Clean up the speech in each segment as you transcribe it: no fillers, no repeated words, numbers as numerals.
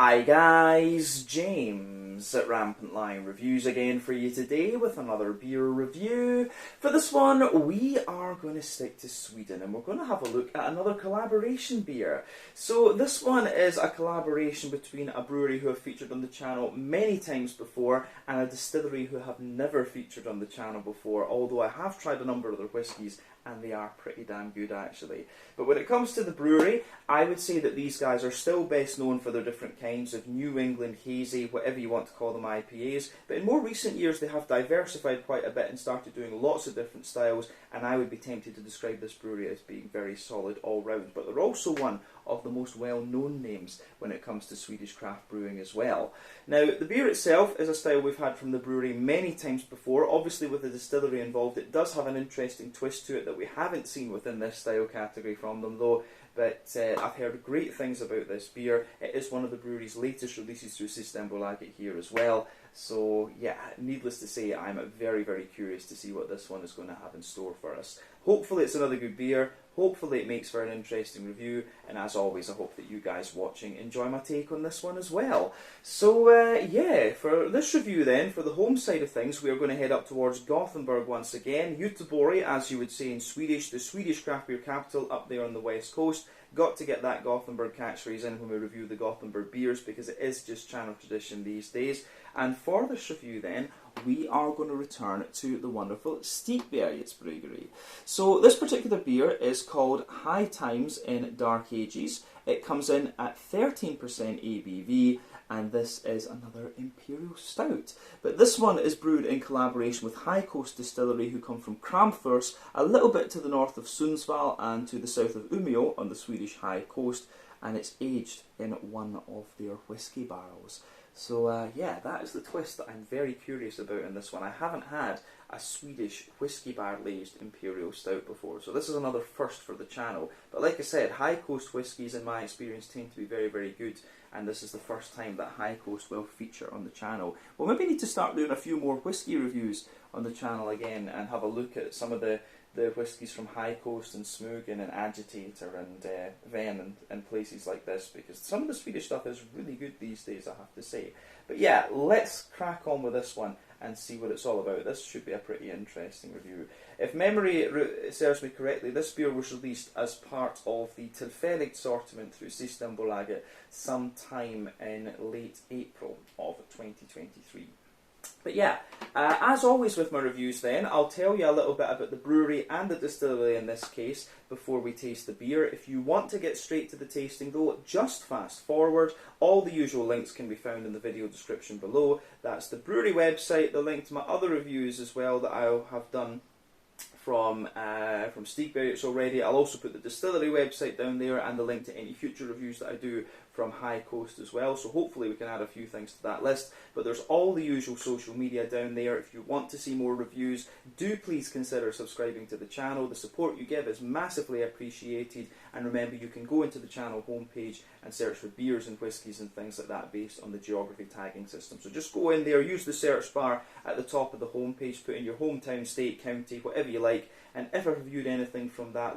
Hi guys, James at Rampant Lion Reviews again for you today with another beer review. For this one, we are going to stick to Sweden and we're going to have a look at another collaboration beer. So this one is a collaboration between a brewery who have featured on the channel many times before and a distillery who have never featured on the channel before, although I have tried a number of their whiskies and they are pretty damn good actually. But when it comes to the brewery, I would say that these guys are still best known for their different kinds of New England hazy, whatever you want to call them, IPAs. But in more recent years they have diversified quite a bit and started doing lots of different styles, and I would be tempted to describe this brewery as being very solid all round. But they're also one of the most well-known names when it comes to Swedish craft brewing as well. Now, the beer itself is a style we've had from the brewery many times before. Obviously with the distillery involved, it does have an interesting twist to it that we haven't seen within this style category from them though. But I've heard great things about this beer. It is one of the brewery's latest releases through Stigbergets here as well. So yeah, needless to say, I'm very, very curious to see what this one is going to have in store for us. Hopefully it's another good beer. Hopefully it makes for an interesting review. And as always, I hope that you guys watching enjoy my take on this one as well. So yeah, for this review then, for the home side of things, we are going to head up towards Gothenburg once again. Göteborg, as you would say in Swedish, the Swedish craft beer capital up there on the west coast. Got to get that Gothenburg catchphrase in when we review the Gothenburg beers because it is just channel tradition these days. And for this review then, we are going to return to the wonderful Stigbergets Bryggeri. So this particular beer is called High Times in Dark Ages. It comes in at 13% ABV, and this is another Imperial Stout. But this one is brewed in collaboration with High Coast Distillery, who come from Kramfors, a little bit to the north of Sundsvall and to the south of Umeå on the Swedish High Coast, and it's aged in one of their whiskey barrels. So yeah, that is the twist that I'm very curious about in this one. I haven't had a Swedish whiskey barrel aged Imperial Stout before, so this is another first for the channel. But like I said, High Coast whiskies in my experience tend to be very, very good, and this is the first time that High Coast will feature on the channel. We'll maybe need to start doing a few more whiskey reviews on the channel again and have a look at some of the whiskies from High Coast and Smugen and Agitator and Ven and places like this, because some of the Swedish stuff is really good these days, I have to say. But yeah, let's crack on with this one and see what it's all about. This should be a pretty interesting review. If memory serves me correctly, this beer was released as part of the Tillfälligt assortment through Systembolaget sometime in late April of 2023. But yeah, as always with my reviews then, I'll tell you a little bit about the brewery and the distillery in this case before we taste the beer. If you want to get straight to the tasting though, just fast forward. All the usual links can be found in the video description below. That's the brewery website, the link to my other reviews as well that I'll have done from Stigbergets already. I'll also put the distillery website down there and the link to any future reviews that I do from High Coast as well, so hopefully we can add a few things to that list. But there's all the usual social media down there. If you want to see more reviews, do please consider subscribing to the channel. The support you give is massively appreciated, and remember you can go into the channel homepage and search for beers and whiskies and things like that based on the geography tagging system. So just go in there, use the search bar at the top of the homepage, put in your hometown, state, county, whatever you like, and if I've reviewed anything from that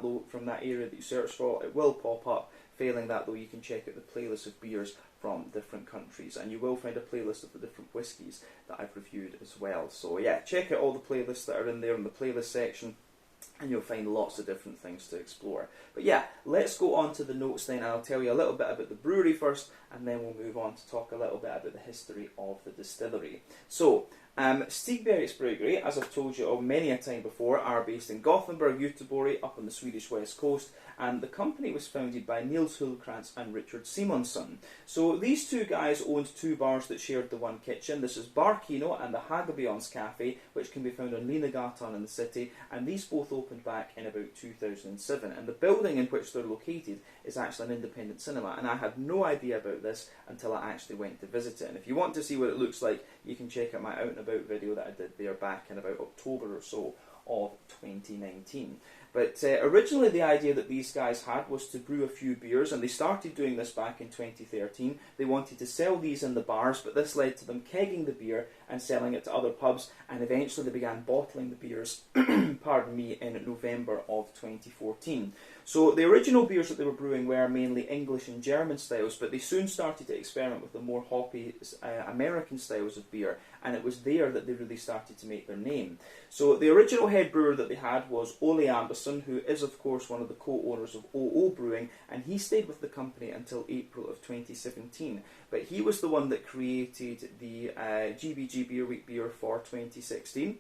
area that you search for, it will pop up. Failing that though, you can check out the playlist of beers from different countries, and you will find a playlist of the different whiskies that I've reviewed as well. So yeah, check out all the playlists that are in there in the playlist section, and you'll find lots of different things to explore. But yeah, let's go on to the notes then. I'll tell you a little bit about the brewery first, and then we'll move on to talk a little bit about the history of the distillery. So, Stigbergets Bryggeri, as I've told you of many a time before, are based in Gothenburg, Göteborg, up on the Swedish west coast, and the company was founded by Nils Hultkrantz and Richard Simonsson. So these two guys owned two bars that shared the one kitchen. This is Bar Kino and the Hagerbjörns Cafe, which can be found on Linnegatan in the city, and these both opened back in about 2007. And the building in which they're located is actually an independent cinema, and I had no idea about this until I actually went to visit it. And if you want to see what it looks like, you can check out my Out and About video that I did there back in about October or so of 2019. But originally the idea that these guys had was to brew a few beers, and they started doing this back in 2013. They wanted to sell these in the bars, but this led to them kegging the beer and selling it to other pubs, and eventually they began bottling the beers, pardon me, in November of 2014. So the original beers that they were brewing were mainly English and German styles, but they soon started to experiment with the more hoppy American styles of beer, and it was there that they really started to make their name. So the original head brewer that they had was Ole Anderson, who is of course one of the co-owners of OO Brewing, and he stayed with the company until April of 2017. But he was the one that created the GBG Beer Week beer for 2016.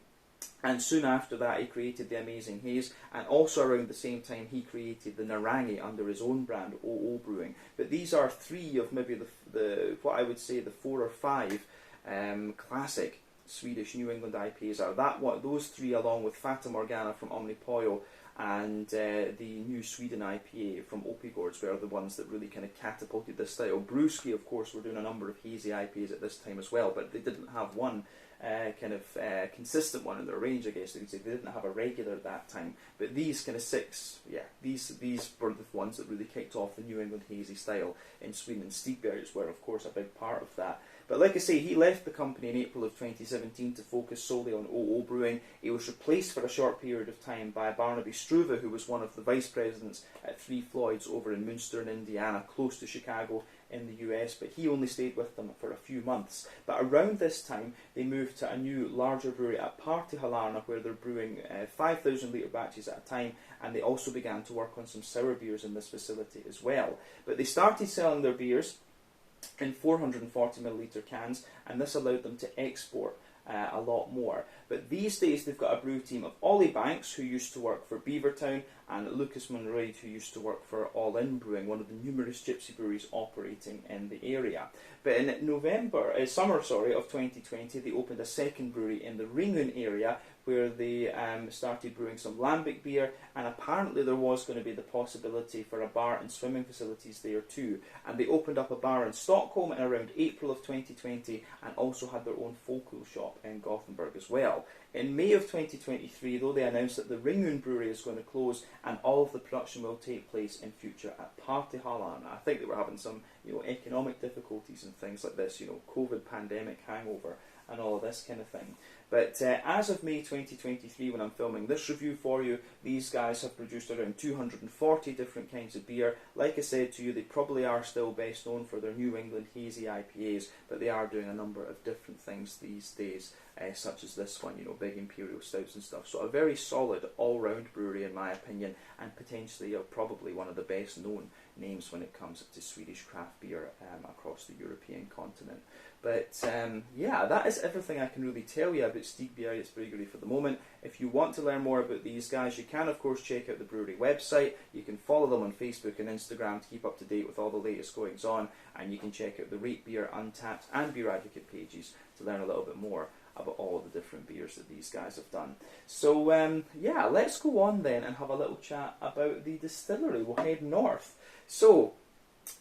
And soon after that he created the Amazing Haze, and also around the same time he created the Narangi under his own brand, OO Brewing. But these are three of maybe the what I would say the 4 or 5 classic Swedish New England IPAs are. Those three, along with Fata Morgana from Omnipoyo and the New Sweden IPA from Opigårds, were the ones that really kind of catapulted this style. Brewski, of course, were doing a number of hazy IPAs at this time as well, but they didn't have one consistent one in their range, I guess you could say. They didn't have a regular at that time. But these kind of 6, these were the ones that really kicked off the New England hazy style in Sweden, and Stigbergets were, of course, a big part of that. But like I say, he left the company in April of 2017 to focus solely on OO Brewing. He was replaced for a short period of time by Barnaby Struve, who was one of the vice presidents at Three Floyds over in Munster in Indiana, close to Chicago in the US, but he only stayed with them for a few months. But around this time, they moved to a new, larger brewery at Partihalarna, where they're brewing 5,000 litre batches at a time, and they also began to work on some sour beers in this facility as well. But they started selling their beers in 440ml cans, and this allowed them to export a lot more. But these days they've got a brew team of Ollie Banks, who used to work for Beavertown, and Lucas Monroy, who used to work for All In Brewing, one of the numerous gypsy breweries operating in the area. But in summer of 2020, they opened a second brewery in the Ringön area, where they started brewing some lambic beer, and apparently there was going to be the possibility for a bar and swimming facilities there too. And they opened up a bar in Stockholm in around April of 2020, and also had their own folköl shop in Gothenburg as well. In May of 2023, though, they announced that the Ringön brewery is going to close, and all of the production will take place in future at Partihalarna. I think they were having some, economic difficulties and things like this, COVID pandemic hangover and all of this kind of thing. But as of May 2023, when I'm filming this review for you, these guys have produced around 240 different kinds of beer. Like I said to you, they probably are still best known for their New England hazy IPAs, but they are doing a number of different things these days, such as this one, big Imperial stouts and stuff. So a very solid all-round brewery in my opinion, and potentially probably one of the best known names when it comes to Swedish craft beer across the European continent. But that is everything I can really tell you about Stigbergets Bryggeri for the moment. If you want to learn more about these guys, you can of course check out the brewery website. You can follow them on Facebook and Instagram to keep up to date with all the latest goings on, and you can check out the Rate Beer, Untappd and Beer Advocate pages to learn a little bit more about all the different beers that these guys have done. So let's go on then and have a little chat about the distillery. We'll head north. So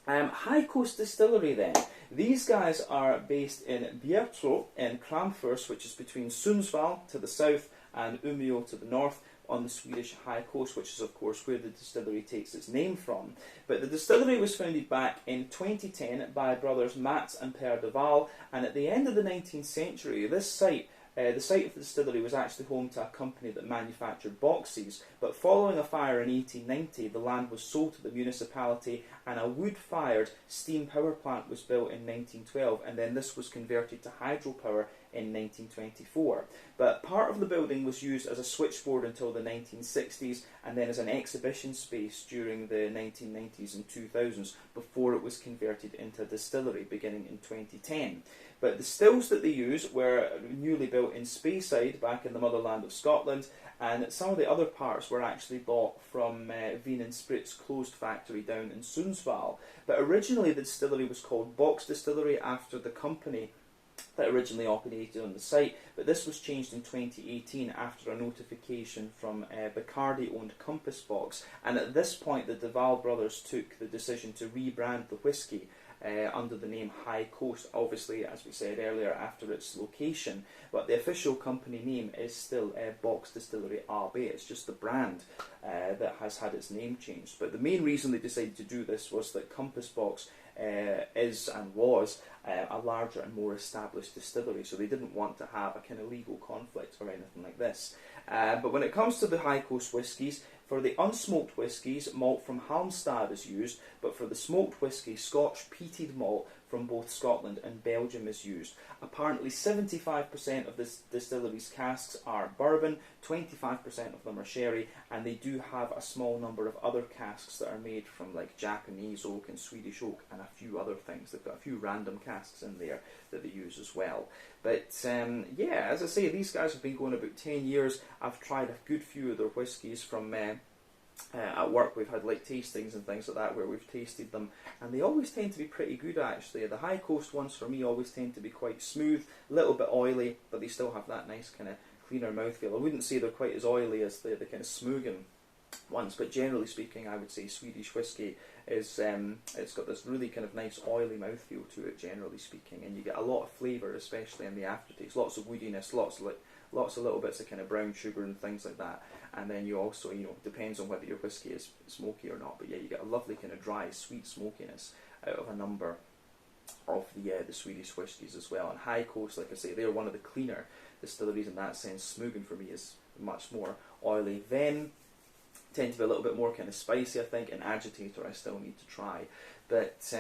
High Coast Distillery then. These guys are based in Bjärtrå in Kramfors, which is between Sundsvall to the south and Umeå to the north, on the Swedish high coast, which is of course where the distillery takes its name from. But the distillery was founded back in 2010 by brothers Mats and Per de Waal, and at the end of the 19th century, this site, the site of the distillery, was actually home to a company that manufactured boxes, but following a fire in 1890, the land was sold to the municipality, and a wood-fired steam power plant was built in 1912, and then this was converted to hydropower in 1924. But part of the building was used as a switchboard until the 1960s, and then as an exhibition space during the 1990s and 2000s, before it was converted into a distillery beginning in 2010. But the stills that they use were newly built in Speyside, back in the motherland of Scotland, and some of the other parts were actually bought from Vin and Sprit's closed factory down in Sundsvall. But originally the distillery was called Box Distillery, after the company that originally operated on the site, but this was changed in 2018 after a notification from Bacardi-owned Compass Box, and at this point the de Waal brothers took the decision to rebrand the whisky under the name High Coast, obviously, as we said earlier, after its location, but the official company name is still Box Distillery AB. It's just the brand that has had its name changed. But the main reason they decided to do this was that Compass Box is and was a larger and more established distillery, so they didn't want to have a kind of legal conflict or anything like this. But when it comes to the High Coast whiskies, for the unsmoked whiskies, malt from Halmstad is used, but for the smoked whisky, Scotch peated malt from both Scotland and Belgium is used. Apparently 75% of this distillery's casks are bourbon, 25% of them are sherry, and they do have a small number of other casks that are made from like Japanese oak and Swedish oak and a few other things. They've got a few random casks in there that they use as well. But yeah, as I say, these guys have been going about 10 years. I've tried a good few of their whiskies from at work. We've had like tastings and things like that where we've tasted them, and they always tend to be pretty good actually. The High Coast ones for me always tend to be quite smooth, a little bit oily, but they still have that nice kind of cleaner mouthfeel. I wouldn't say they're quite as oily as the kind of Smugen ones, but generally speaking I would say Swedish whiskey is it's got this really kind of nice oily mouthfeel to it, generally speaking, and you get a lot of flavour, especially in the aftertaste, lots of woodiness, lots of little bits of kind of brown sugar and things like that. And then you also, you know, depends on whether your whiskey is smoky or not, but yeah, you get a lovely kind of dry, sweet smokiness out of a number of the Swedish whiskies as well. And High Coast, like I say, they're one of the cleaner distilleries in that sense. Smugen for me is much more oily. Then tend to be a little bit more kind of spicy, I think, and Agitator I still need to try. But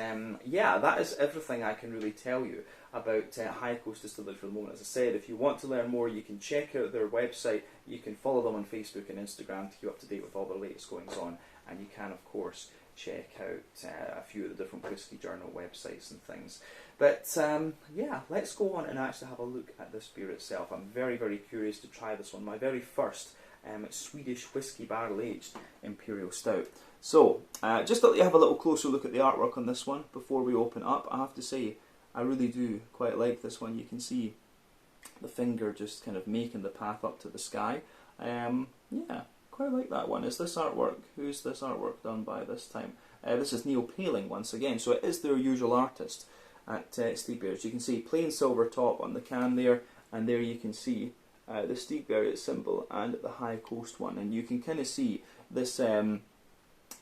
yeah, that is everything I can really tell you about High Coast Distillery for the moment. As I said, if you want to learn more, you can check out their website, you can follow them on Facebook and Instagram to keep up to date with all the latest goings on, and you can of course check out a few of the different Whiskey Journal websites and things. But yeah, let's go on and actually have a look at this beer itself. I'm very, very curious to try this one, my very first Swedish whiskey barrel aged Imperial Stout. So, just to let you have a little closer look at the artwork on this one before we open up. I have to say, I really do quite like this one. You can see the finger just kind of making the path up to the sky. Yeah, quite like that one. Is this artwork? Who's this artwork done by this time? This is Neil Paling once again, so it is their usual artist at Stigbergets. You can see plain silver top on the can there, and there you can see the Stigbergets symbol and the High Coast one, and you can kind of see this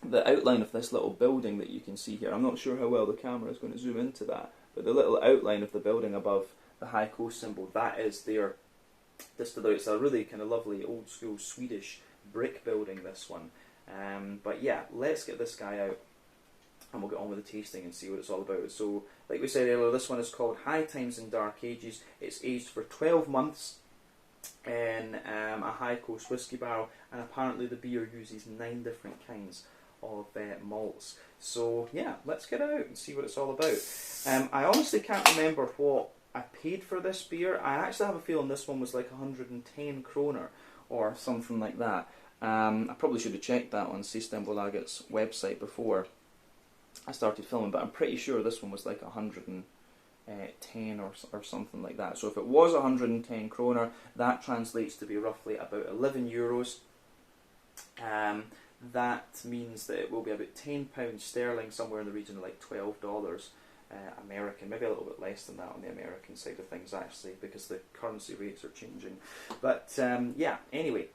the outline of this little building that you can see here. I'm not sure how well the camera is going to zoom into that, but the little outline of the building above the High Coast symbol, that is their distillery. It's a really kind of lovely old school Swedish brick building, this one. But yeah, let's get this guy out and we'll get on with the tasting and see what it's all about. So, like we said earlier, this one is called High Times and Dark Ages. It's aged for 12 months in a High Coast whiskey barrel, and apparently the beer uses 9 different kinds of malts. So yeah, let's get out and see what it's all about. I honestly can't remember what I paid for this beer. I actually have a feeling this one was like 110 kroner or something like that. I probably should have checked that on Stigbergets' website before I started filming, but I'm pretty sure this one was like 110 or something like that. So if it was 110 kroner, that translates to be roughly about 11 euros. That means that it will be about £10 sterling, somewhere in the region of like $12 American, maybe a little bit less than that on the American side of things actually, because the currency rates are changing. But yeah, anyway,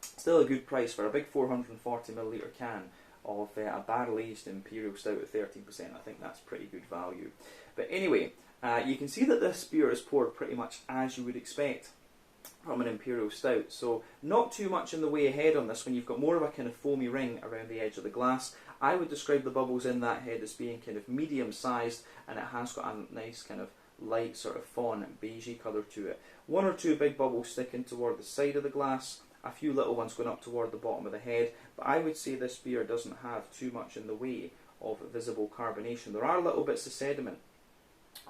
still a good price for a big 440ml can of a barrel aged Imperial Stout at 13%. I think that's pretty good value. But anyway, you can see that this beer is poured pretty much as you would expect from an Imperial Stout, so not too much in the way ahead on this one. You've got more of a kind of foamy ring around the edge of the glass. I would describe the bubbles in that head as being kind of medium sized, and it has got a nice kind of light sort of fawn beigey colour to it. 1 or 2 big bubbles sticking toward the side of the glass, a few little ones going up toward the bottom of the head, but I would say this beer doesn't have too much in the way of visible carbonation. There are little bits of sediment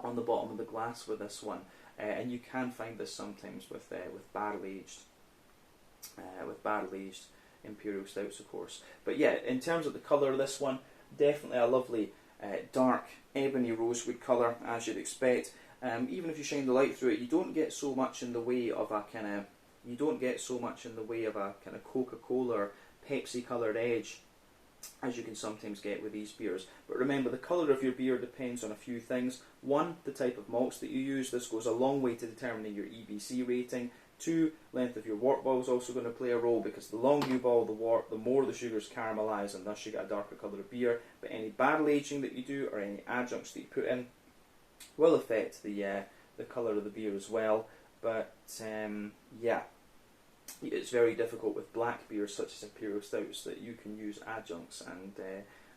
on the bottom of the glass with this one. And you can find this sometimes with barrel aged Imperial Stouts, of course. But yeah, in terms of the colour of this one, definitely a lovely dark ebony rosewood colour, as you'd expect. Even if you shine the light through it, you don't get so much in the way of a kind of Coca-Cola or Pepsi coloured edge as you can sometimes get with these beers. But remember, the colour of your beer depends on a few things. One, the type of malts that you use. This goes a long way to determining your EBC rating. Two, length of your wort ball is also going to play a role, because the longer you ball the wort, the more the sugars caramelise, and thus you get a darker colour of beer. But any barrel aging that you do, or any adjuncts that you put in, will affect the colour of the beer as well. But yeah, it's very difficult with black beers such as Imperial Stouts that you can use adjuncts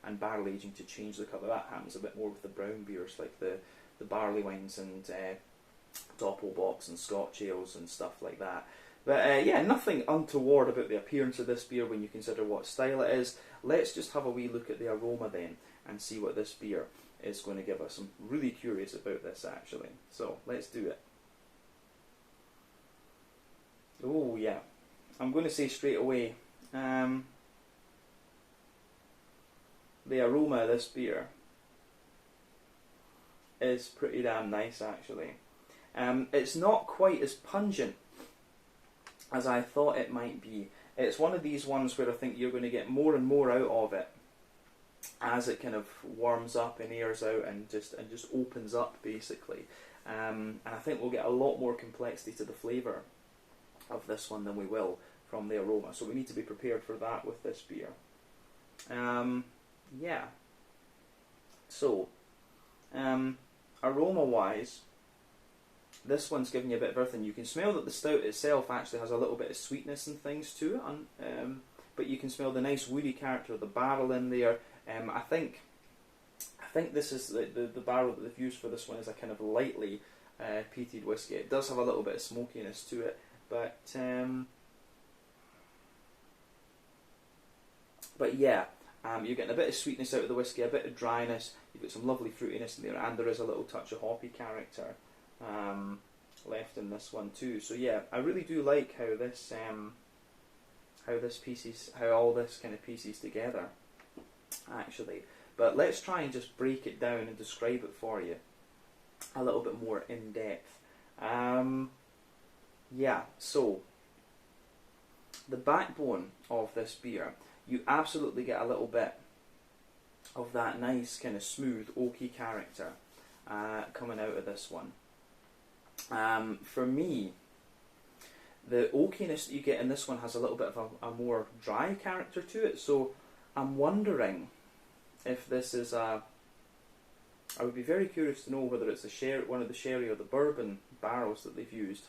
and barrel aging to change the colour. That happens a bit more with the brown beers, like the barley wines and doppelbocks and Scotch ales and stuff like that. But yeah, nothing untoward about the appearance of this beer when you consider what style it is. Let's just have a wee look at the aroma then and see what this beer is going to give us. I'm really curious about this actually, so let's do it. Oh yeah, I'm going to say straight away, the aroma of this beer is pretty damn nice actually. It's not quite as pungent as I thought it might be. It's one of these ones where I think you're going to get more and more out of it as it kind of warms up and airs out and just opens up basically. And I think we'll get a lot more complexity to the flavour of this one than we will from the aroma. So we need to be prepared for that with this beer. Yeah. So, aroma wise, this one's giving you a bit of everything. You can smell that the stout itself actually has a little bit of sweetness and things to it, but you can smell the nice woody character of the barrel in there. I think this is the barrel that they've used for this one is a kind of lightly peated whiskey. It does have a little bit of smokiness to it, but yeah, you're getting a bit of sweetness out of the whiskey, a bit of dryness. You've got some lovely fruitiness in there, and there is a little touch of hoppy character left in this one too. So yeah, I really do like how all this kind of pieces together actually. But let's try and just break it down and describe it for you a little bit more in depth. Yeah, so the backbone of this beer, you absolutely get a little bit of that nice kind of smooth oaky character coming out of this one. For me, the oakiness that you get in this one has a little bit of a more dry character to it, so I'm wondering if this is I would be very curious to know whether it's one of the sherry or the bourbon barrels that they've used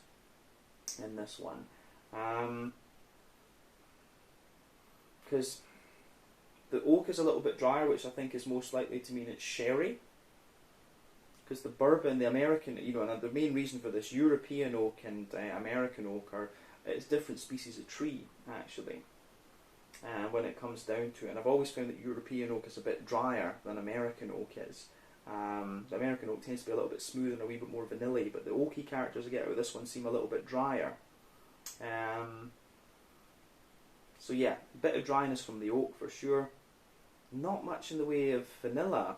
in this one. Because the oak is a little bit drier, which I think is most likely to mean it's sherry. Because the bourbon, the American, and the main reason for this, European oak and American oak it's different species of tree actually. When it comes down to it, and I've always found that European oak is a bit drier than American oak is. The American oak tends to be a little bit smoother and a wee bit more vanilla, but the oaky characters I get out of this one seem a little bit drier. So yeah, a bit of dryness from the oak for sure. Not much in the way of vanilla,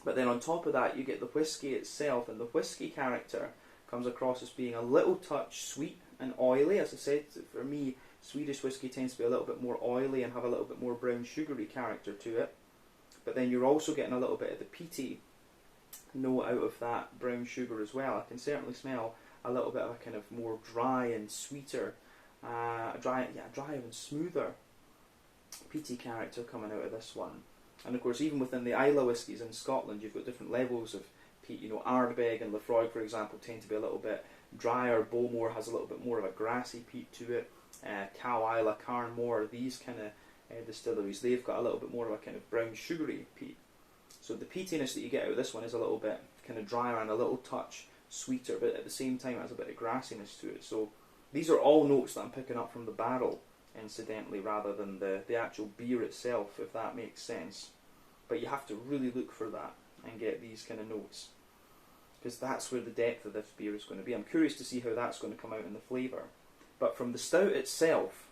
but then on top of that you get the whiskey itself, and the whiskey character comes across as being a little touch sweet and oily. As I said, for me, Swedish whiskey tends to be a little bit more oily and have a little bit more brown sugary character to it. But then you're also getting a little bit of the peaty note out of that brown sugar as well. I can certainly smell a little bit of a kind of more dry and sweeter, drier and smoother peaty character coming out of this one. And of course, even within the Islay whiskies in Scotland, you've got different levels of peat. Ardbeg and Lefroy, for example, tend to be a little bit drier. Bowmore has a little bit more of a grassy peat to it. Cow Isla, Carnmore, these kind of distilleries, they've got a little bit more of a kind of brown sugary peat. So the peatiness that you get out of this one is a little bit kind of drier and a little touch sweeter, but at the same time it has a bit of grassiness to it. So these are all notes that I'm picking up from the barrel, incidentally, rather than the actual beer itself, if that makes sense. But you have to really look for that and get these kind of notes, because that's where the depth of this beer is going to be. I'm curious to see how that's going to come out in the flavour. But from the stout itself,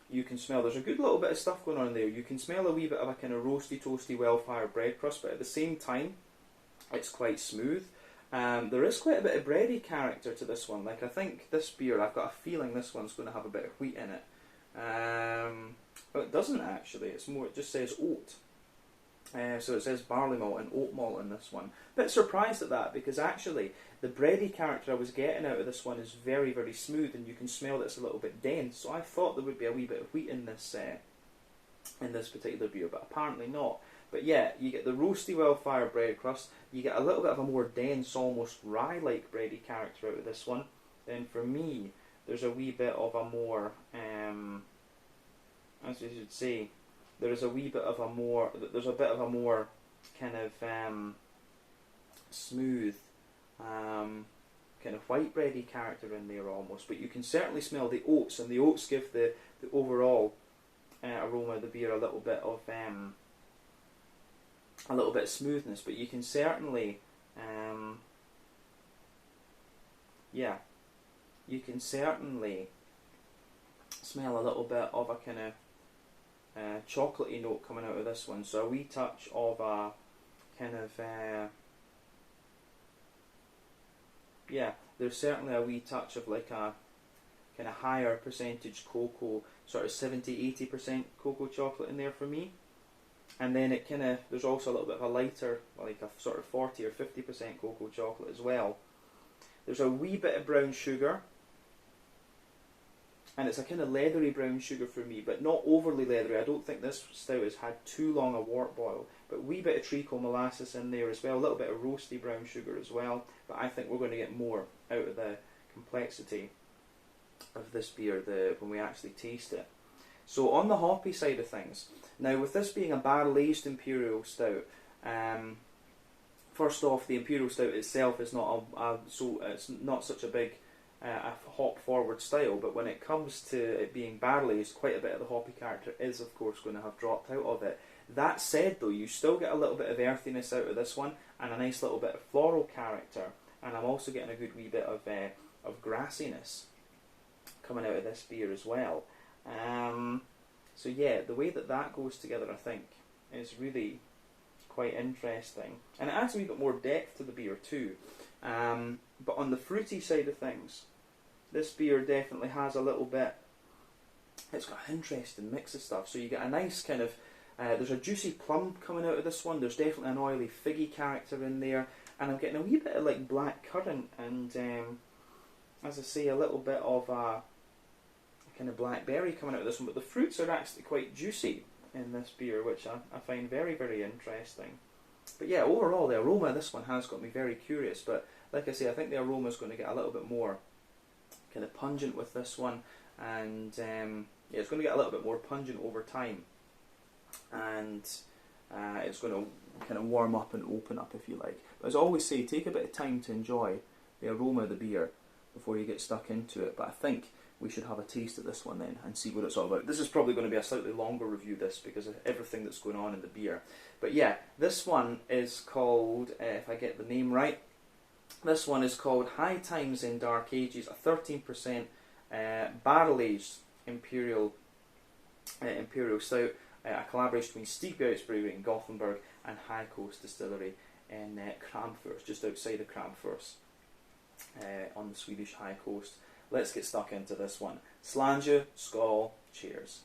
you can smell there's a good little bit of stuff going on in there. You can smell a wee bit of a kind of roasty, toasty, well-fired bread crust, but at the same time, it's quite smooth. There is quite a bit of bready character to this one. Like, I think this beer, I've got a feeling this one's going to have a bit of wheat in it. Oh, it doesn't actually. It's more. It just says oat. So it says barley malt and oat malt in this one. Bit surprised at that because actually the bready character I was getting out of this one is very, very smooth, and you can smell that it's a little bit dense. So I thought there would be a wee bit of wheat in this particular beer, but apparently not. But yeah, you get the roasty well-fired bread crust. You get a little bit of a more dense, almost rye-like bready character out of this one. Then for me, there's a wee bit of a more, as you should say, there's a bit of a more kind of smooth, kind of white bready character in there almost. But you can certainly smell the oats, and the oats give the overall aroma of the beer a little bit of smoothness. But you can certainly, you can certainly smell a little bit of a kind of chocolatey note coming out of this one. So a wee touch of a kind of there's certainly a wee touch of like a kind of higher percentage cocoa, sort of 70-80% cocoa chocolate in there for me. And then it kind of, there's also a little bit of a lighter, like a sort of 40 or 50% cocoa chocolate as well. There's a wee bit of brown sugar, and it's a kind of leathery brown sugar for me, but not overly leathery. I don't think this stout has had too long a wort boil, but a wee bit of treacle molasses in there as well, a little bit of roasty brown sugar as well. But I think we're going to get more out of the complexity of this beer when we actually taste it. So on the hoppy side of things, now with this being a barrel-aged Imperial Stout, first off, the Imperial Stout itself is not it's not such a big a hop-forward style, but when it comes to it being barrel-aged, quite a bit of the hoppy character is, of course, going to have dropped out of it. That said, though, you still get a little bit of earthiness out of this one, and a nice little bit of floral character, and I'm also getting a good wee bit of grassiness coming out of this beer as well. So yeah, the way that goes together, I think, is really quite interesting, and it adds a wee bit more depth to the beer too. But on the fruity side of things, this beer definitely has a little bit, it's got an interesting mix of stuff. So you get a nice kind of, there's a juicy plum coming out of this one, there's definitely an oily figgy character in there, and I'm getting a wee bit of like black currant, and as I say, a little bit of a kind of blackberry coming out of this one. But the fruits are actually quite juicy in this beer, which I find very, very interesting. But yeah, overall the aroma of this one has got me very curious, but like I say, I think the aroma is going to get a little bit more kind of pungent with this one, and yeah, it's going to get a little bit more pungent over time, and it's going to kind of warm up and open up, if you like. But as I always say, take a bit of time to enjoy the aroma of the beer before you get stuck into it. But I think we should have a taste of this one then and see what it's all about. This is probably going to be a slightly longer review, this, because of everything that's going on in the beer. But yeah, this one is called, if I get the name right, this one is called High Times in Dark Ages, a 13% barrel-aged Imperial Stout, a collaboration between Stigbergets Bryggeri in Gothenburg and High Coast Distillery in Kramfors, just outside of Kramfors, on the Swedish High Coast. Let's get stuck into this one. Slange, skål, cheers.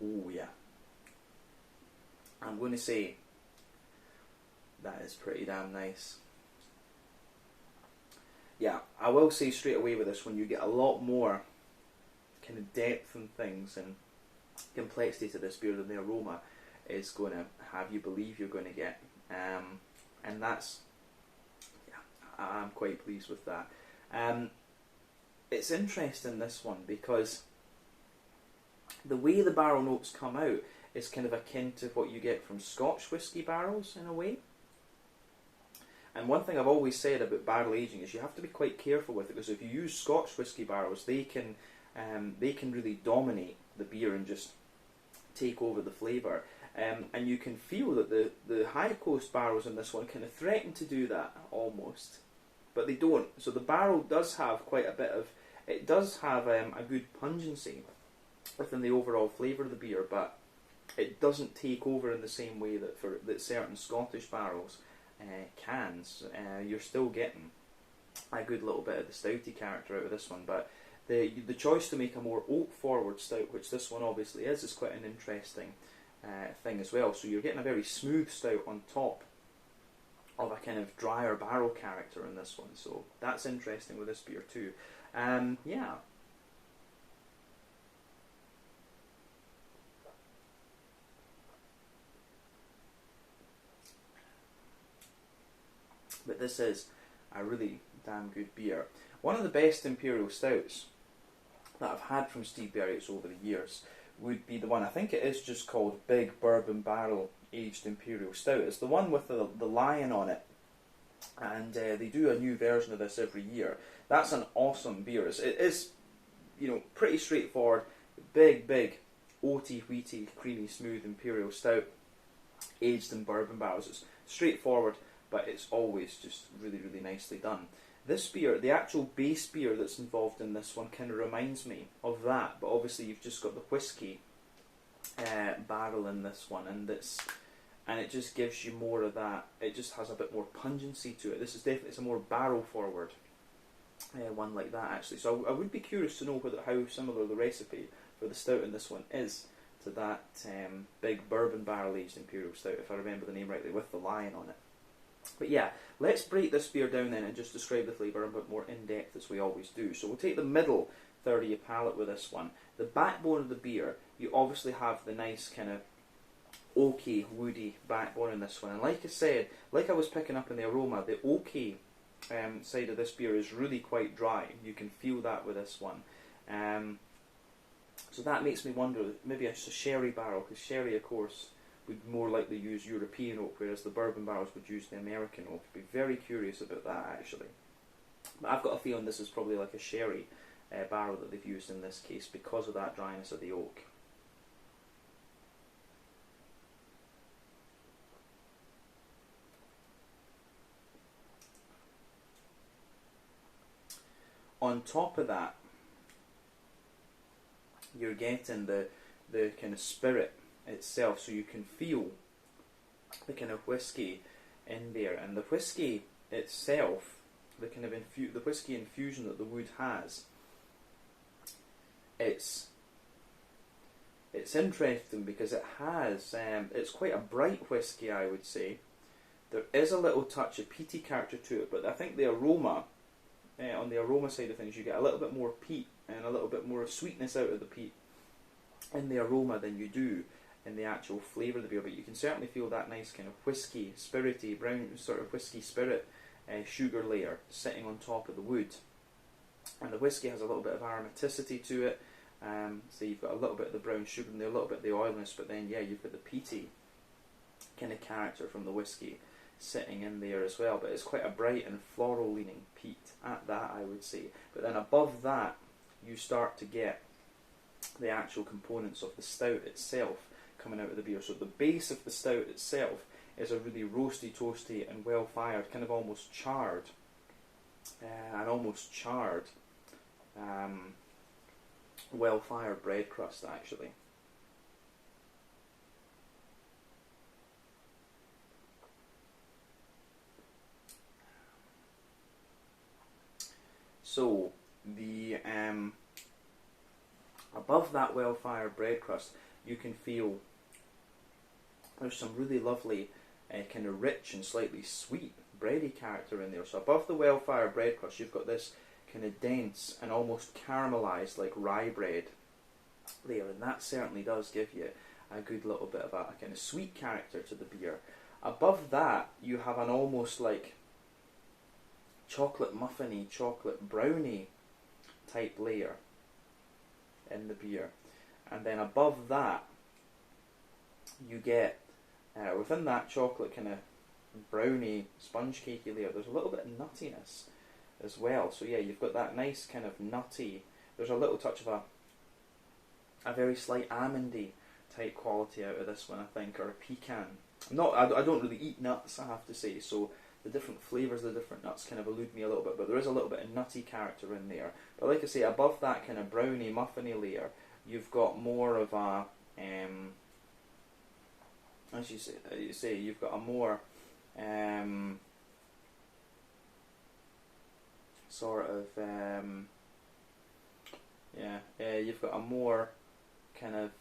Oh yeah. I'm going to say that is pretty damn nice. Yeah, I will say straight away with this one, you get a lot more kind of depth and things and complexity to this beer than the aroma is going to have you believe you're going to get, and that's, yeah, I'm quite pleased with that. It's interesting, this one, because the way the barrel notes come out is kind of akin to what you get from Scotch whisky barrels in a way. And one thing I've always said about barrel aging is you have to be quite careful with it, because if you use Scotch whisky barrels, they can really dominate the beer and just take over the flavour. And you can feel that the High Coast barrels in this one kind of threaten to do that almost, but they don't. So the barrel does have quite a bit of, it does have a good pungency within the overall flavour of the beer, but it doesn't take over in the same way that certain Scottish barrels cans. You're still getting a good little bit of the stouty character out of this one, but the choice to make a more oak forward stout, which this one obviously is quite an interesting thing as well. So you're getting a very smooth stout on top of a kind of drier barrel character in this one, so that's interesting with this beer too. Yeah. But this is a really damn good beer. One of the best Imperial stouts that I've had from Stigbergets over the years would be the one, I think it is just called Big Bourbon Barrel Aged Imperial Stout. It's the one with the lion on it, and they do a new version of this every year. That's an awesome beer. It is, you know, pretty straightforward, big, oaty, wheaty, creamy, smooth Imperial Stout, aged in bourbon barrels. It's straightforward, but it's always just really, really nicely done. This beer, the actual base beer that's involved in this one, kind of reminds me of that, but obviously you've just got the whiskey barrel in this one, and it just gives you more of that. It just has a bit more pungency to it. This is definitely, it's a more barrel forward one like that actually. So I would be curious to know how similar the recipe for the stout in this one is to that big bourbon barrel aged Imperial Stout, if I remember the name rightly, with the lion on it. But yeah, let's break this beer down then and just describe the flavour a bit more in depth as we always do. So we'll take the middle third of your palate with this one. The backbone of the beer, you obviously have the nice kind of oaky, woody backbone in this one. And like I said, like I was picking up in the aroma, the oaky side of this beer is really quite dry. You can feel that with this one. So that makes me wonder, maybe it's a sherry barrel, because sherry, of course, would more likely use European oak, whereas the bourbon barrels would use the American oak. I'd be very curious about that actually. But I've got a feeling this is probably like a sherry barrel that they've used in this case because of that dryness of the oak. On top of that, you're getting the kind of spirit itself, so you can feel the kind of whiskey in there, and the whiskey itself, the kind of the whiskey infusion that the wood has, it's interesting because it has it's quite a bright whiskey, I would say. There is a little touch of peaty character to it, but I think the aroma, on the aroma side of things, you get a little bit more peat and a little bit more sweetness out of the peat in the aroma than you do in the actual flavour of the beer. But you can certainly feel that nice kind of whiskey, spirity, brown sort of whiskey spirit sugar layer sitting on top of the wood. And the whiskey has a little bit of aromaticity to it. So you've got a little bit of the brown sugar and a little bit of the oiliness, but then yeah, you've got the peaty kind of character from the whiskey sitting in there as well. But it's quite a bright and floral leaning peat at that, I would say. But then above that, you start to get the actual components of the stout itself coming out of the beer. So the base of the stout itself is a really roasty, toasty and well fired, kind of almost charred, well fired bread crust actually. So the above that well fired bread crust, you can feel there's some really lovely kind of rich and slightly sweet bready character in there. So above the well fired bread crust, you've got this kind of dense and almost caramelized like rye bread there, and that certainly does give you a good little bit of a kind of sweet character to the beer. Above that, you have an almost like chocolate muffiny, chocolate brownie type layer in the beer, and then above that you get within that chocolate kind of brownie sponge cakey layer, there's a little bit of nuttiness as well. So yeah, you've got that nice kind of nutty, there's a little touch of a very slight almondy type quality out of this one, I think, or a pecan. I don't really eat nuts, I have to say, so the different flavours of the different nuts kind of elude me a little bit, but there is a little bit of nutty character in there. But like I say, above that kind of brownie, muffiny layer, you've got more of a as you say, you've got a more sort of you've got a more kind of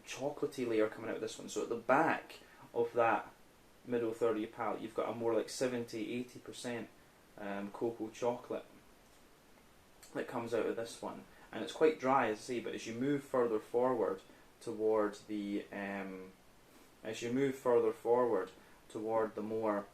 chocolatey layer coming out of this one. So at the back of that middle third of your palate, you've got a more like 70-80% cocoa chocolate that comes out of this one, and it's quite dry, as I say. But as you move further forward towards the toward the more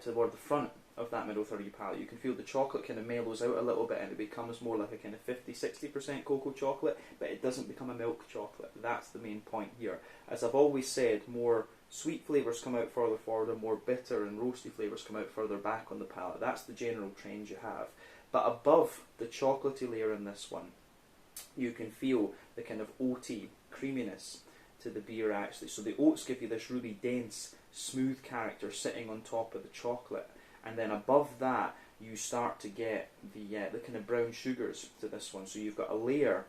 toward the front of that middle third of your palate, you can feel the chocolate kind of mellows out a little bit, and it becomes more like a kind of 50-60% cocoa chocolate, but it doesn't become a milk chocolate. That's the main point here. As I've always said, more sweet flavours come out further forward, and more bitter and roasty flavours come out further back on the palate. That's the general trend you have. But above the chocolatey layer in this one, you can feel the kind of oaty creaminess to the beer actually. So the oats give you this really dense, smooth character sitting on top of the chocolate. And then above that, you start to get the kind of brown sugars to this one. So you've got a layer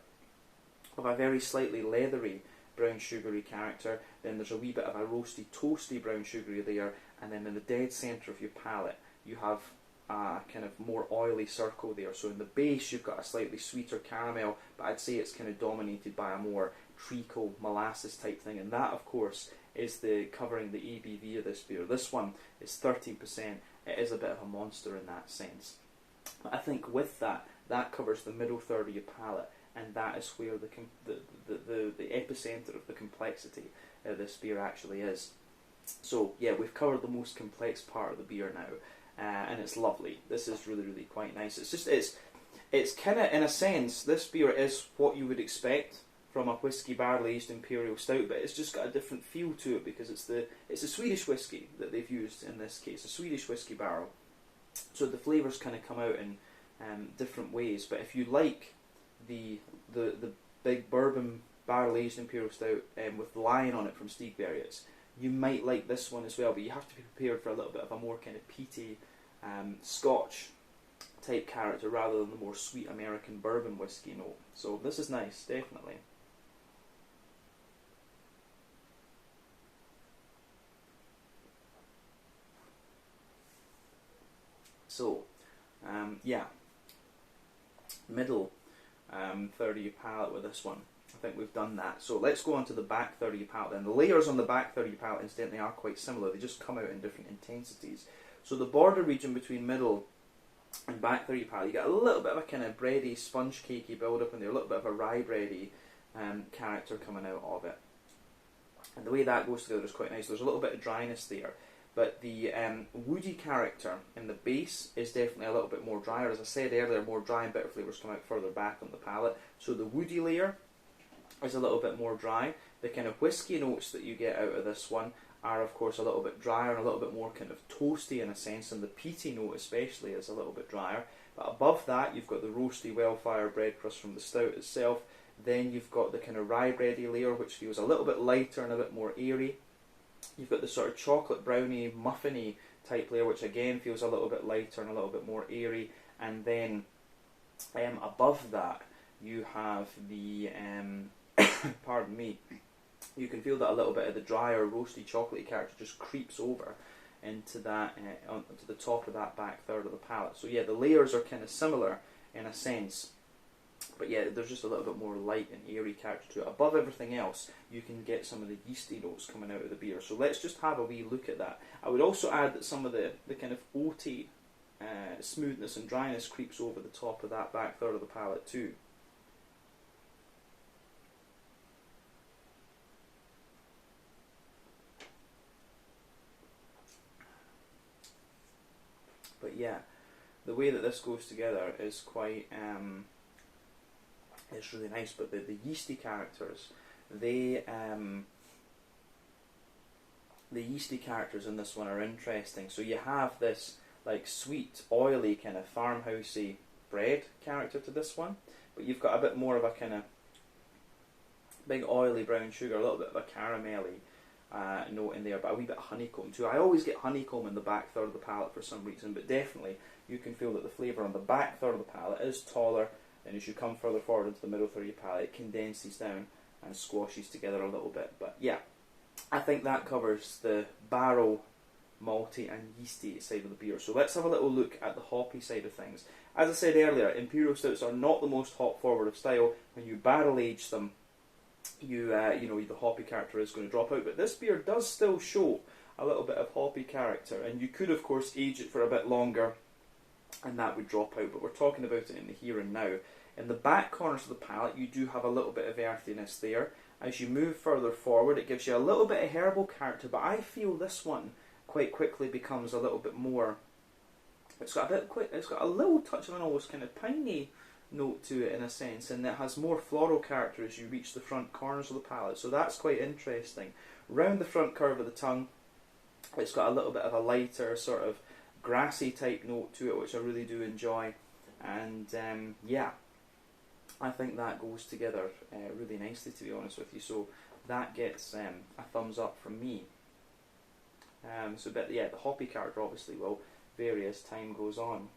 of a very slightly leathery brown sugary character. Then there's a wee bit of a roasty, toasty brown sugary layer. And then in the dead centre of your palate, you have a kind of more oily circle there. So in the base, you've got a slightly sweeter caramel, but I'd say it's kind of dominated by a more treacle, molasses type thing. And that, of course, is the covering the ABV of this beer. This one is 13%. It is a bit of a monster in that sense. But I think with that, that covers the middle third of your palate, and that is where the epicenter of the complexity of this beer actually is. So yeah, we've covered the most complex part of the beer now, and it's lovely. This is really, really quite nice. It's kind of, in a sense, this beer is what you would expect from a whiskey barrel aged Imperial Stout, but it's just got a different feel to it because it's a Swedish whiskey that they've used in this case, a Swedish whiskey barrel. So the flavours kind of come out in different ways. But if you like the big bourbon barrel aged Imperial Stout with Lion on it from Stigbergets, you might like this one as well. But you have to be prepared for a little bit of a more kind of peaty Scotch type character rather than the more sweet American bourbon whiskey note. So this is nice, definitely. So, yeah, middle third of your palate with this one. I think we've done that. So let's go on to the back third of your palate then. The layers on the back third of your palate, incidentally, are quite similar. They just come out in different intensities. So the border region between middle and back third of your palate, you get a little bit of a kind of bready, sponge cakey build up in there, a little bit of a rye bready character coming out of it. And the way that goes together is quite nice. There's a little bit of dryness there. But the woody character in the base is definitely a little bit more drier. As I said earlier, more dry and bitter flavours come out further back on the palate. So the woody layer is a little bit more dry. The kind of whiskey notes that you get out of this one are, of course, a little bit drier and a little bit more kind of toasty in a sense, and the peaty note especially is a little bit drier. But above that, you've got the roasty, well-fired bread crust from the stout itself. Then you've got the kind of rye bready layer, which feels a little bit lighter and a bit more airy. You've got the sort of chocolate brownie, muffiny type layer, which again feels a little bit lighter and a little bit more airy. And then above that, you have the, pardon me, you can feel that a little bit of the drier, roasty, chocolatey character just creeps over into that, onto the top of that back third of the palate. So yeah, the layers are kind of similar in a sense. But yeah, there's just a little bit more light and airy character to it. Above everything else, you can get some of the yeasty notes coming out of the beer. So let's just have a wee look at that. I would also add that some of the kind of oaty smoothness and dryness creeps over the top of that back third of the palate too. But yeah, the way that this goes together is quite... it's really nice, but the yeasty characters, the yeasty characters in this one are interesting. So you have this like sweet, oily, kind of farmhousey bread character to this one, but you've got a bit more of a kind of big oily brown sugar, a little bit of a caramelly note in there, but a wee bit of honeycomb too. I always get honeycomb in the back third of the palate for some reason, but definitely you can feel that the flavour on the back third of the palate is taller. And as you come further forward into the middle third of your palate, it condenses down and squashes together a little bit. But yeah, I think that covers the barrel, malty and yeasty side of the beer. So let's have a little look at the hoppy side of things. As I said earlier, Imperial Stouts are not the most hop forward of style. When you barrel age them, you know, the hoppy character is going to drop out. But this beer does still show a little bit of hoppy character, and you could of course age it for a bit longer and that would drop out, but we're talking about it in the here and now. In the back corners of the palate you do have a little bit of earthiness there. As you move further forward it gives you a little bit of herbal character, but I feel this one quite quickly becomes a little bit more, it's got a little touch of an almost kind of piney note to it in a sense, and it has more floral character as you reach the front corners of the palate, so that's quite interesting. Round the front curve of the tongue it's got a little bit of a lighter sort of grassy type note to it, which I really do enjoy, and yeah, I think that goes together really nicely, to be honest with you, so that gets a thumbs up from me. But yeah, the hoppy character obviously will vary as time goes on.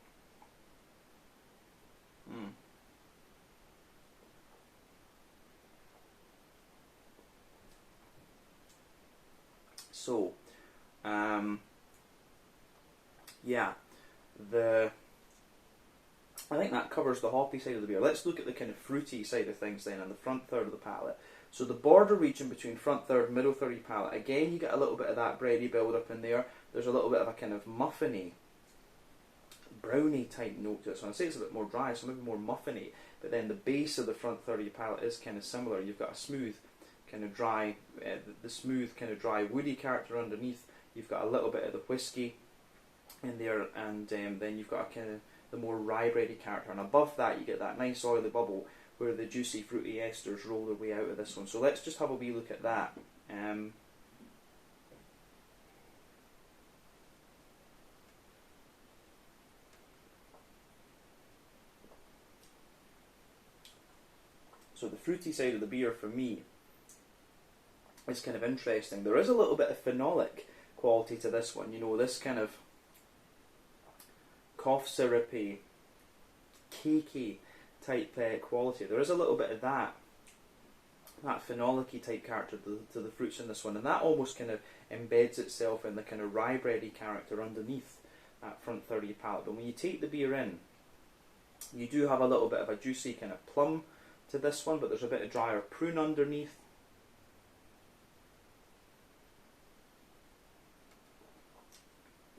So, yeah, I think that covers the hoppy side of the beer. Let's look at the kind of fruity side of things then, on the front third of the palate. So the border region between front third and middle third of your palate, again you get a little bit of that bready build up in there. There's a little bit of a kind of muffiny, brownie type note to it. So I say it's a bit more dry, so maybe more muffiny, but then the base of the front third of your palate is kind of similar. You've got a smooth kind of dry, the smooth kind of dry woody character underneath. You've got a little bit of the whiskey in there, and then you've got a kind of the more rye bready character, and above that you get that nice oily bubble where the juicy fruity esters roll their way out of this one. So let's just have a wee look at that. So the fruity side of the beer for me is kind of interesting. There is a little bit of phenolic quality to this one, you know, this kind of cough syrupy, cakey type quality. There is a little bit of that phenolic-y type character to the fruits in this one, and that almost kind of embeds itself in the kind of rye bready character underneath that front third of your palate. But when you take the beer in, you do have a little bit of a juicy kind of plum to this one, but there's a bit of drier prune underneath.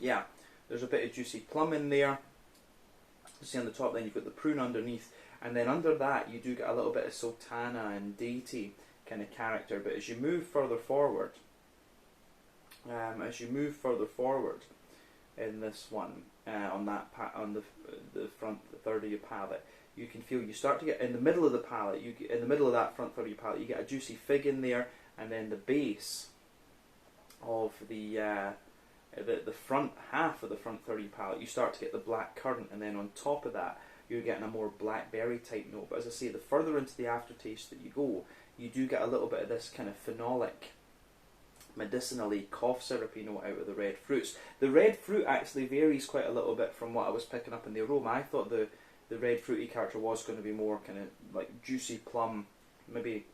Yeah, there's a bit of juicy plum in there. You see on the top, then you've got the prune underneath, and then under that you do get a little bit of sultana and datey kind of character. But as you move further forward, in this one, on the front third of your palate, you can feel, you start to get in the middle of the palate, in the middle of that front third of your palate, you get a juicy fig in there, and then the base of the front half of the front third of your palate, you start to get the black currant, and then on top of that you're getting a more blackberry type note. But as I say, the further into the aftertaste that you go, you do get a little bit of this kind of phenolic, medicinally cough syrupy note out of the red fruits. The red fruit actually varies quite a little bit from what I was picking up in the aroma. I thought the red fruity character was going to be more kind of like juicy plum, maybe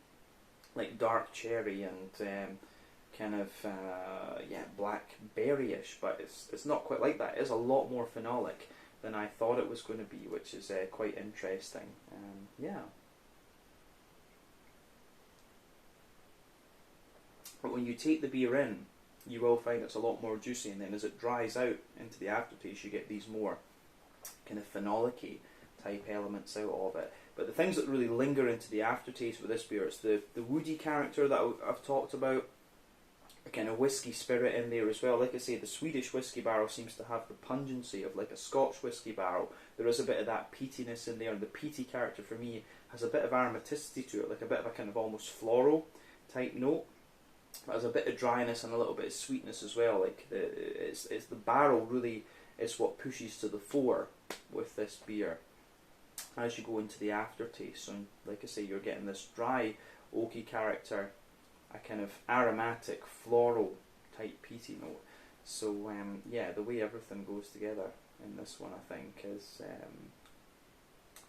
like dark cherry, and kind of yeah, blackberry-ish, but it's not quite like that. It is a lot more phenolic than I thought it was going to be, which is quite interesting. Yeah. But when you take the beer in, you will find it's a lot more juicy, and then as it dries out into the aftertaste, you get these more kind of phenolic-y type elements out of it. But the things that really linger into the aftertaste with this beer, it's the woody character that I've talked about, a kind of whiskey spirit in there as well. Like I say, the Swedish whiskey barrel seems to have the pungency of like a Scotch whiskey barrel. There is a bit of that peatiness in there, and the peaty character for me has a bit of aromaticity to it, like a bit of a kind of almost floral type note. But there's a bit of dryness and a little bit of sweetness as well. Like it's the barrel really is what pushes to the fore with this beer as you go into the aftertaste. So like I say, you're getting this dry oaky character, a kind of aromatic, floral type peaty note. So yeah, the way everything goes together in this one, I think,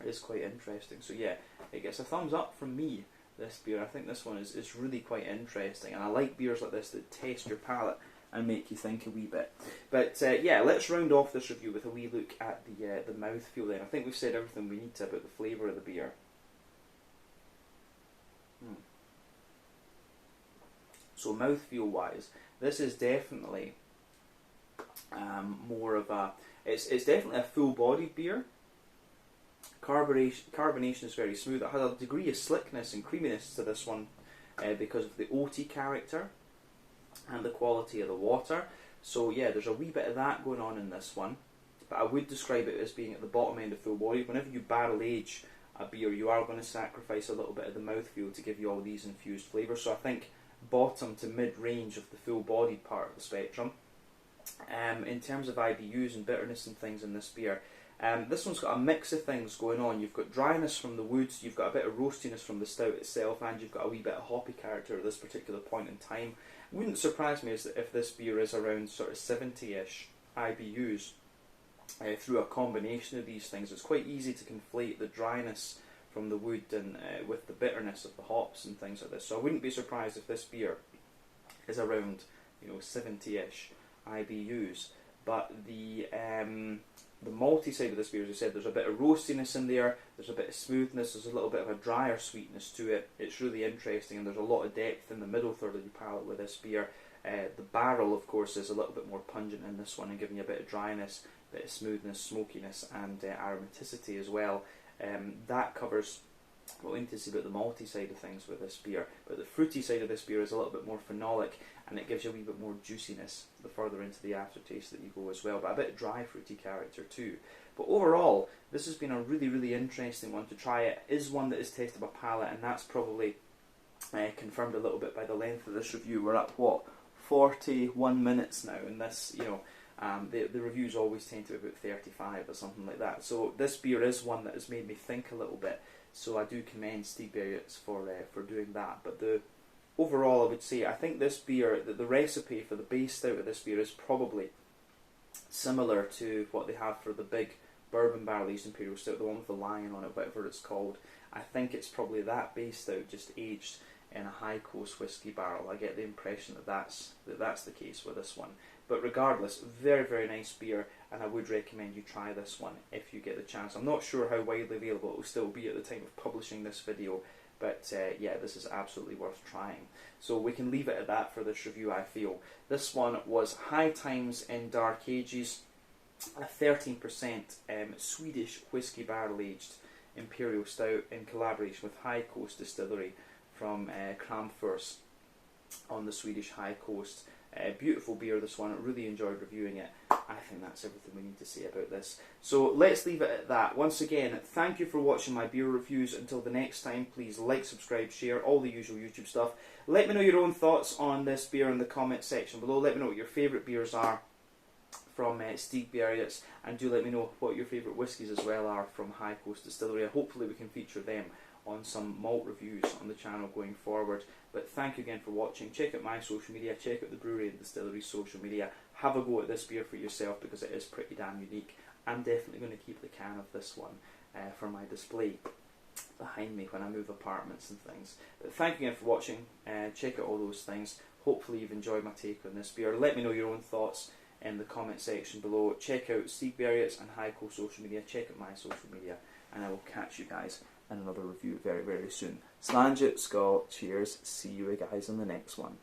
is quite interesting. So yeah, it gets a thumbs up from me, this beer. I think this one is really quite interesting, and I like beers like this that test your palate and make you think a wee bit. But yeah, let's round off this review with a wee look at the mouthfeel then. I think we've said everything we need to about the flavour of the beer. So mouthfeel wise, this is definitely more of a, it's definitely a full-bodied beer. Carbonation is very smooth. It has a degree of slickness and creaminess to this one because of the oaty character and the quality of the water. So yeah, there's a wee bit of that going on in this one, but I would describe it as being at the bottom end of full body. Whenever you barrel age a beer, you are going to sacrifice a little bit of the mouthfeel to give you all these infused flavours. So I think bottom to mid-range of the full-bodied part of the spectrum. In terms of IBUs and bitterness and things in this beer, this one's got a mix of things going on. You've got dryness from the woods, you've got a bit of roastiness from the stout itself, and you've got a wee bit of hoppy character at this particular point in time. It wouldn't surprise me if this beer is around sort of 70-ish IBUs through a combination of these things. It's quite easy to conflate the dryness from the wood and with the bitterness of the hops and things like this. So I wouldn't be surprised if this beer is around 70-ish IBUs. But the malty side of this beer, as I said, there's a bit of roastiness in there, there's a bit of smoothness, there's a little bit of a drier sweetness to it. It's really interesting, and there's a lot of depth in the middle third of your palate with this beer. The barrel, of course, is a little bit more pungent in this one and giving you a bit of dryness, a bit of smoothness, smokiness, and aromaticity as well. That covers what we need to see about the malty side of things with this beer. But the fruity side of this beer is a little bit more phenolic, and it gives you a wee bit more juiciness the further into the aftertaste that you go as well, but a bit of dry fruity character too. But overall, this has been a really, really interesting one to try. It is one that is tested by palate, and that's probably confirmed a little bit by the length of this review. We're up, what, 41 minutes now, and this, the reviews always tend to be about 35 or something like that. So this beer is one that has made me think a little bit. So I do commend Stigbergets for doing that. But overall, I would say I think this beer, the recipe for the base stout of this beer is probably similar to what they have for the big bourbon barrel aged Imperial stout, the one with the lion on it, whatever it's called. I think it's probably that base stout just aged in a high coast whiskey barrel. I get the impression that that's the case with this one. But regardless, very, very nice beer, and I would recommend you try this one if you get the chance. I'm not sure how widely available it will still be at the time of publishing this video, but yeah, this is absolutely worth trying. So we can leave it at that for this review, I feel. This one was High Times in Dark Ages, a 13% Swedish whiskey barrel aged Imperial stout in collaboration with High Coast Distillery from Kramfors on the Swedish High Coast. Beautiful beer, this one. I really enjoyed reviewing it. I think that's everything we need to say about this. So let's leave it at that. Once again, thank you for watching my beer reviews. Until the next time, please like, subscribe, share, all the usual YouTube stuff. Let me know your own thoughts on this beer in the comment section below. Let me know what your favourite beers are from Stigbergets, and do let me know what your favourite whiskies as well are from High Coast Distillery. Hopefully we can feature them on some malt reviews on the channel going forward. But thank you again for watching. Check out my social media, check out the brewery and distillery social media. Have a go at this beer for yourself because it is pretty damn unique. I'm definitely going to keep the can of this one for my display behind me when I move apartments and things. But thank you again for watching. Check out all those things. Hopefully you've enjoyed my take on this beer. Let me know your own thoughts in the comment section below. Check out Stigbergets and High Coast social media. Check out my social media, and I will catch you guys in another review very, very soon. Slange it, Scott, cheers, see you guys in the next one.